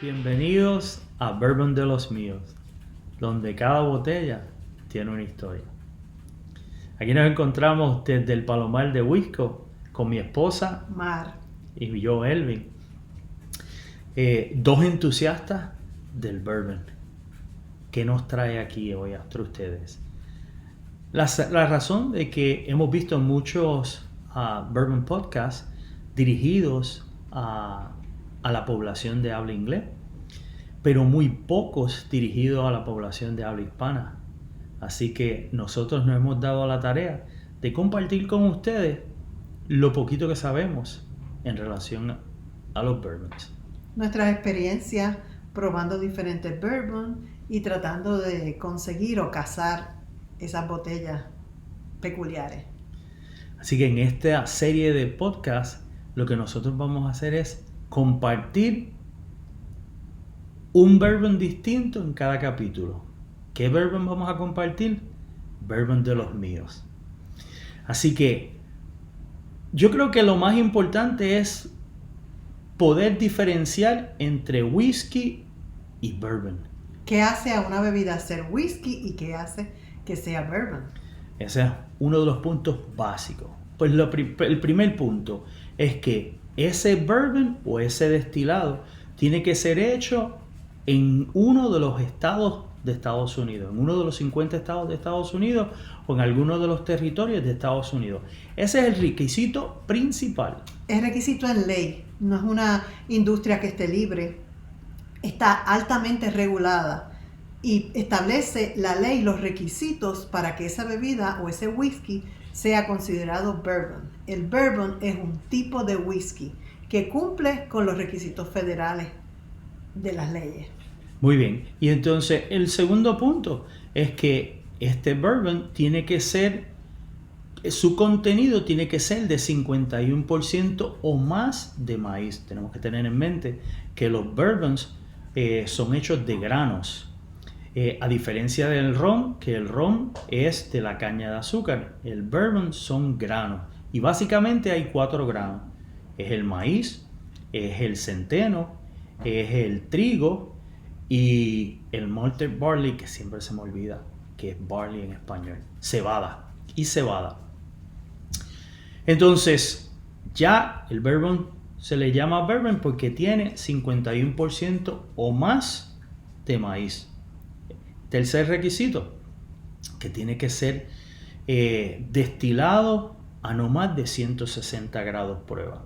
Bienvenidos a Bourbon de los Míos, donde cada botella tiene una historia. Aquí nos encontramos desde el Palomar de Wisco con mi esposa Mar. y yo, Elvin, dos entusiastas del bourbon. ¿Qué nos trae aquí hoy a ustedes? La razón de que hemos visto muchos bourbon podcasts dirigidos a la población de habla inglés, pero muy pocos dirigidos a la población de habla hispana. Así que nosotros nos hemos dado a la tarea de compartir con ustedes lo poquito que sabemos en relación a los bourbons. Nuestras experiencias probando diferentes bourbon y tratando de conseguir o cazar esas botellas peculiares. Así que en esta serie de podcasts lo que nosotros vamos a hacer es compartir un bourbon distinto en cada capítulo. ¿Qué bourbon vamos a compartir? Bourbon de los míos. Así que yo creo que lo más importante es poder diferenciar entre whisky y bourbon. ¿Qué hace a una bebida ser whisky y qué hace que sea bourbon? Ese es uno de los puntos básicos. Pues el primer punto es que ese bourbon o ese destilado tiene que ser hecho en uno de los estados de Estados Unidos, en uno de los 50 estados de Estados Unidos o en alguno de los territorios de Estados Unidos. Ese es el requisito principal. Es requisito en ley, no es una industria que esté libre, está altamente regulada y establece la ley los requisitos para que esa bebida o ese whisky sea considerado bourbon. El bourbon es un tipo de whisky que cumple con los requisitos federales de las leyes. Muy bien, y entonces el segundo punto es que este bourbon tiene que ser, su contenido tiene que ser de 51% o más de maíz. Tenemos que tener en mente que los bourbons son hechos de granos. A diferencia del ron, que el ron es de la caña de azúcar, el bourbon son granos. Y básicamente hay 4 granos. Es el maíz, es el centeno, es el trigo y el malted barley, que siempre se me olvida que es barley en español, cebada y cebada. Entonces, ya el bourbon se le llama bourbon porque tiene 51% o más de maíz. Tercer requisito, que tiene que ser destilado a no más de 160 grados prueba.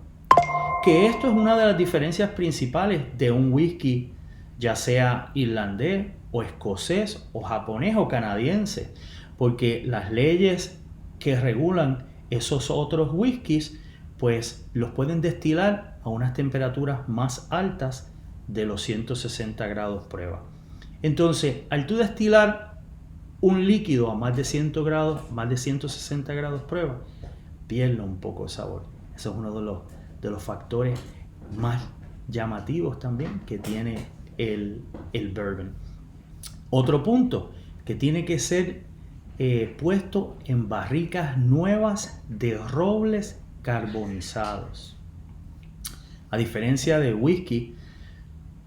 Que esto es una de las diferencias principales de un whisky, ya sea irlandés o escocés o japonés o canadiense, porque las leyes que regulan esos otros whiskies pues los pueden destilar a unas temperaturas más altas de los 160 grados prueba. Entonces, al tú destilar un líquido a más de 100 grados, más de 160 grados prueba, pierde un poco el sabor. Eso es uno de los factores más llamativos también que tiene el bourbon. Otro punto, que tiene que ser puesto en barricas nuevas de robles carbonizados. A diferencia de whisky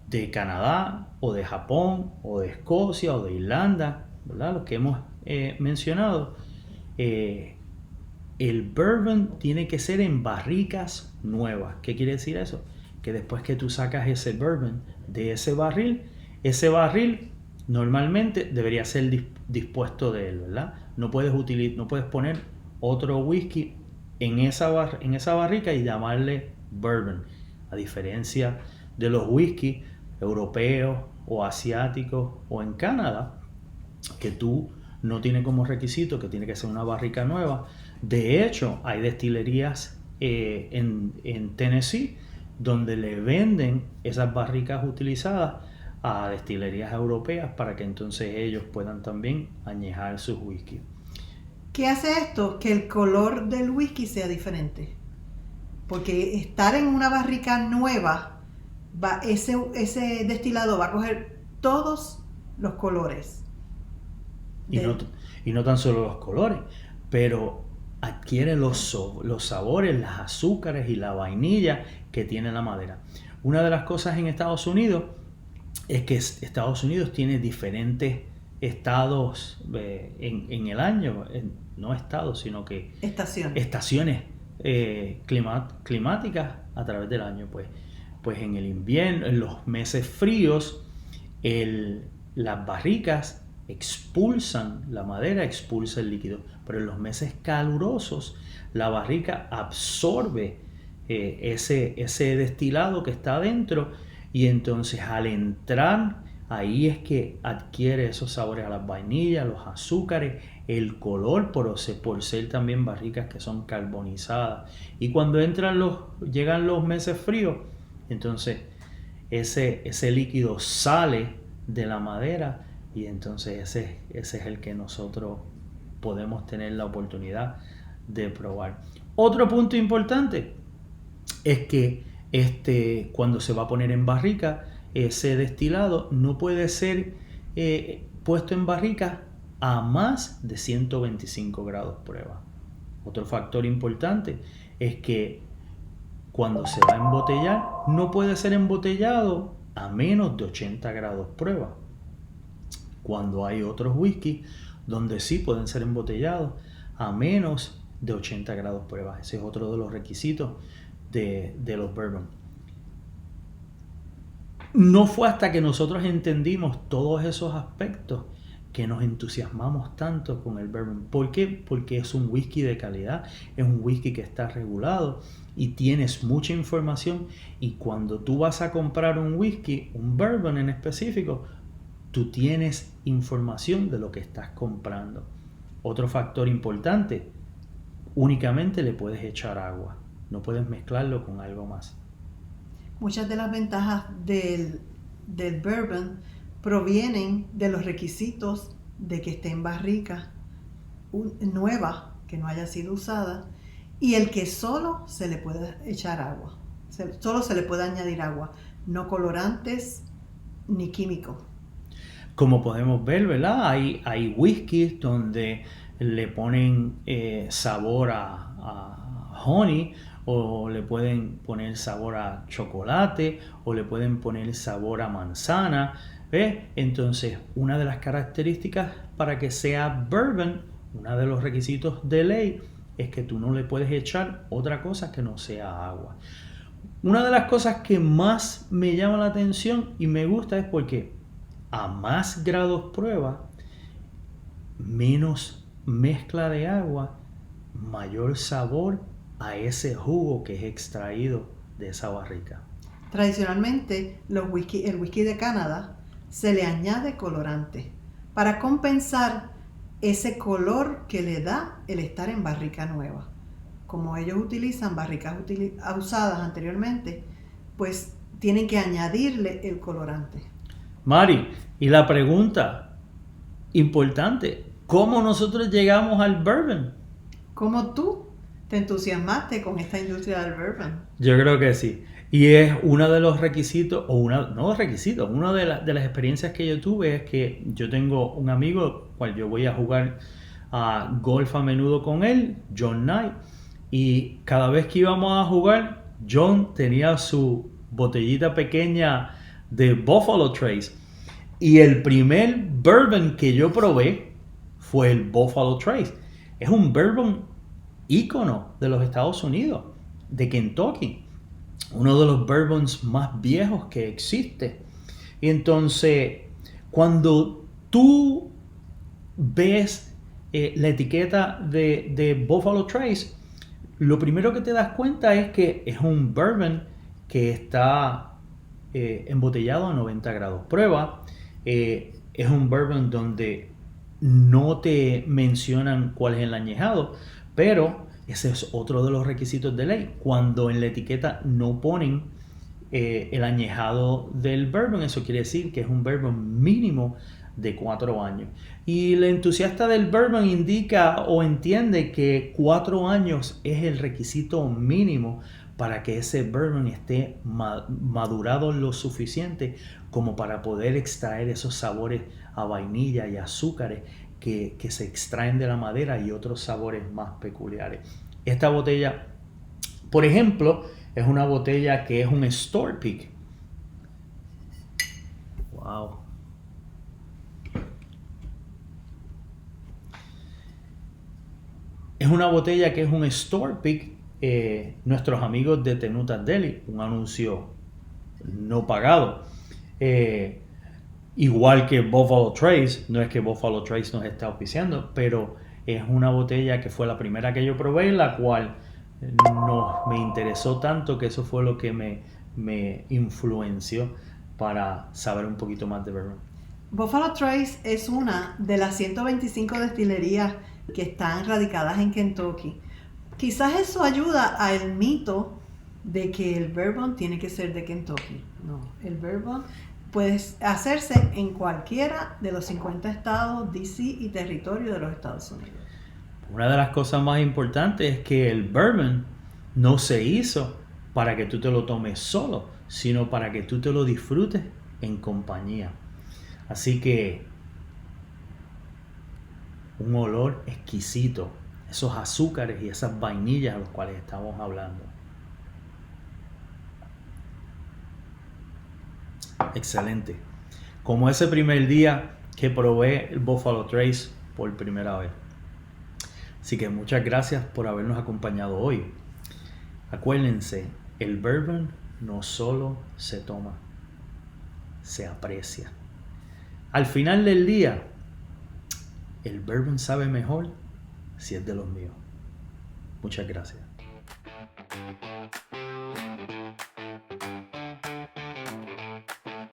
de Canadá o de Japón o de Escocia o de Irlanda, ¿verdad? Lo que hemos mencionado, el bourbon tiene que ser en barricas nuevas. ¿Qué quiere decir eso? Que después que tú sacas ese bourbon de ese barril normalmente debería ser dispuesto de él, ¿verdad? No puedes poner otro whisky en esa barrica y llamarle bourbon. A diferencia de los whisky europeos o asiáticos o en Canadá, que tú no tienes como requisito que tiene que ser una barrica nueva. De hecho, hay destilerías en Tennessee donde le venden esas barricas utilizadas a destilerías europeas para que entonces ellos puedan también añejar sus whisky. ¿Qué hace esto? Que el color del whisky sea diferente. Porque estar en una barrica nueva, ese destilado va a coger todos los colores. Y no tan solo los colores, pero adquiere los sabores, las azúcares y la vainilla que tiene la madera. Una de las cosas en Estados Unidos es que Estados Unidos tiene diferentes estados en el año, no estados, sino que estaciones climáticas a través del año. Pues en el invierno, en los meses fríos, las barricas la madera expulsa el líquido, pero en los meses calurosos la barrica absorbe ese destilado que está adentro, y entonces al entrar ahí es que adquiere esos sabores a las vainillas, los azúcares, el color por ser también barricas que son carbonizadas. Y cuando llegan los meses fríos, entonces ese líquido sale de la madera, y entonces ese es el que nosotros podemos tener la oportunidad de probar. Otro punto importante es que cuando se va a poner en barrica, ese destilado no puede ser puesto en barrica a más de 125 grados prueba. Otro factor importante es que cuando se va a embotellar, no puede ser embotellado a menos de 80 grados prueba. Cuando hay otros whisky donde sí pueden ser embotellados a menos de 80 grados prueba. Ese es otro de los requisitos de los bourbon. No fue hasta que nosotros entendimos todos esos aspectos que nos entusiasmamos tanto con el bourbon. ¿Por qué? Porque es un whisky de calidad, es un whisky que está regulado y tienes mucha información, y cuando tú vas a comprar un whisky, un bourbon en específico, tú tienes información de lo que estás comprando. Otro factor importante, únicamente le puedes echar agua, no puedes mezclarlo con algo más. Muchas de las ventajas del bourbon provienen de los requisitos de que esté en barrica nueva, que no haya sido usada, y el que solo se le puede echar agua, solo se le puede añadir agua, no colorantes ni químicos. Como podemos ver, ¿verdad? Hay whiskies donde le ponen sabor a honey, o le pueden poner sabor a chocolate, o le pueden poner sabor a manzana. ¿Ves? Entonces, una de las características para que sea bourbon, uno de los requisitos de ley, es que tú no le puedes echar otra cosa que no sea agua. Una de las cosas que más me llama la atención y me gusta es porque a más grados prueba, menos mezcla de agua, mayor sabor a ese jugo que es extraído de esa barrica. Tradicionalmente, el whisky de Canadá se le añade colorante para compensar ese color que le da el estar en barrica nueva. Como ellos utilizan barricas usadas anteriormente, pues tienen que añadirle el colorante. Mari, y la pregunta importante, ¿cómo nosotros llegamos al bourbon? ¿Cómo tú te entusiasmaste con esta industria del bourbon? Yo creo que sí. Y es uno de los requisitos, una de las experiencias que yo tuve es que yo tengo un amigo, cual yo voy a jugar a golf a menudo con él, John Knight, y cada vez que íbamos a jugar, John tenía su botellita pequeña de Buffalo Trace, y el primer bourbon que yo probé fue el Buffalo Trace. Es un bourbon ícono de los Estados Unidos, de Kentucky, uno de los bourbons más viejos que existe. Y entonces, cuando tú ves la etiqueta de Buffalo Trace, lo primero que te das cuenta es que es un bourbon que está embotellado a 90 grados prueba. Es un bourbon donde no te mencionan cuál es el añejado, pero ese es otro de los requisitos de ley. Cuando en la etiqueta no ponen el añejado del bourbon, eso quiere decir que es un bourbon mínimo de 4 años. Y el entusiasta del bourbon indica o entiende que 4 años es el requisito mínimo para que ese bourbon esté madurado lo suficiente como para poder extraer esos sabores a vainilla y azúcares que se extraen de la madera, y otros sabores más peculiares. Esta botella, por ejemplo, es una botella que es un Store Pick. Wow. Es una botella que es un store pick. Nuestros amigos de Tenuta Deli, un anuncio no pagado. Igual que Buffalo Trace, no es que Buffalo Trace nos está auspiciando, pero es una botella que fue la primera que yo probé, la cual me interesó tanto que eso fue lo que me influenció para saber un poquito más de bourbon. Buffalo Trace es una de las 125 destilerías que están radicadas en Kentucky. Quizás eso ayuda al mito de que el bourbon tiene que ser de Kentucky. No, el bourbon puede hacerse en cualquiera de los 50 estados, DC y territorio de los Estados Unidos. Una de las cosas más importantes es que el bourbon no se hizo para que tú te lo tomes solo, sino para que tú te lo disfrutes en compañía. Así que un olor exquisito, esos azúcares y esas vainillas a los cuales estamos hablando. Excelente. Como ese primer día que probé el Buffalo Trace por primera vez. Así que muchas gracias por habernos acompañado hoy. Acuérdense, el bourbon no solo se toma, se aprecia. Al final del día, el bourbon sabe mejor si es de los míos. Muchas gracias.